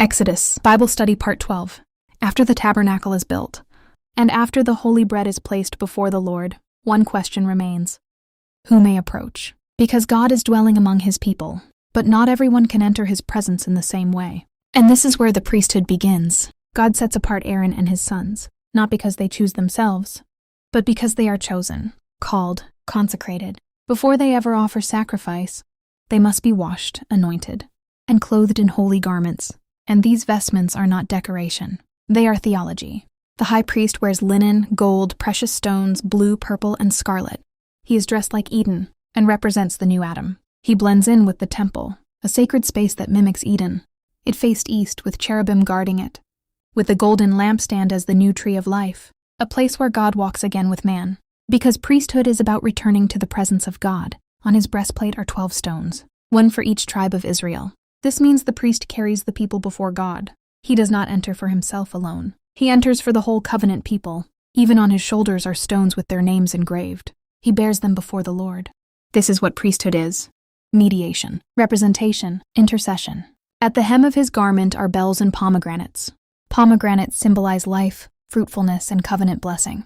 Exodus, Bible Study Part 12. After the tabernacle is built, and after the holy bread is placed before the Lord, one question remains. Who may approach? Because God is dwelling among his people, but not everyone can enter his presence in the same way. And this is where the priesthood begins. God sets apart Aaron and his sons, not because they choose themselves, but because they are chosen, called, consecrated. Before they ever offer sacrifice, they must be washed, anointed, and clothed in holy garments. And these vestments are not decoration. They are theology. The high priest wears linen, gold, precious stones, blue, purple, and scarlet. He is dressed like Eden and represents the new Adam. He blends in with the temple, a sacred space that mimics Eden. It faced east with cherubim guarding it, with the golden lampstand as the new tree of life, a place where God walks again with man. Because priesthood is about returning to the presence of God, on his breastplate are 12 stones, one for each tribe of Israel. This means the priest carries the people before God. He does not enter for himself alone. He enters for the whole covenant people. Even on his shoulders are stones with their names engraved. He bears them before the Lord. This is what priesthood is: mediation, representation, intercession. At the hem of his garment are bells and pomegranates. Pomegranates symbolize life, fruitfulness, and covenant blessing.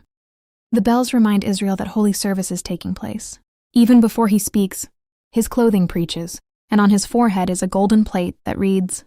The bells remind Israel that holy service is taking place. Even before he speaks, his clothing preaches, and on his forehead is a golden plate that reads,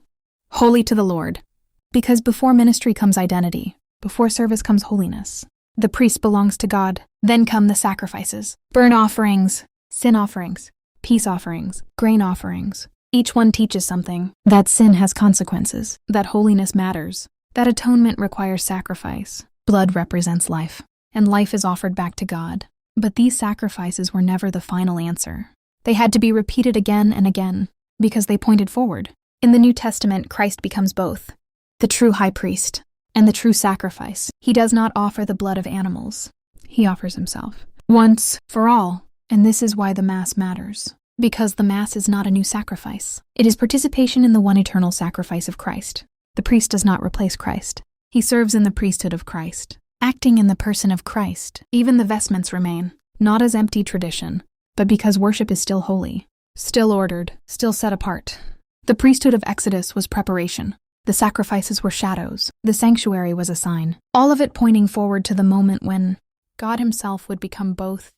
"Holy to the Lord." Because before ministry comes identity, before service comes holiness. The priest belongs to God. Then come the sacrifices: burnt offerings, sin offerings, peace offerings, grain offerings. Each one teaches something: that sin has consequences, that holiness matters, that atonement requires sacrifice. Blood represents life, and life is offered back to God. But these sacrifices were never the final answer. They had to be repeated again and again, because they pointed forward. In the New Testament, Christ becomes both the true high priest and the true sacrifice. He does not offer the blood of animals. He offers himself, once for all. And this is why the Mass matters. Because the Mass is not a new sacrifice. It is participation in the one eternal sacrifice of Christ. The priest does not replace Christ. He serves in the priesthood of Christ. Acting in the person of Christ, even the vestments remain, not as empty tradition, but because worship is still holy, still ordered, still set apart. The priesthood of Exodus was preparation. The sacrifices were shadows. The sanctuary was a sign. All of it pointing forward to the moment when God himself would become both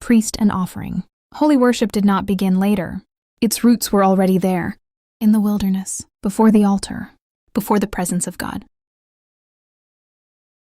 priest and offering. Holy worship did not begin later. Its roots were already there, in the wilderness, before the altar, before the presence of God.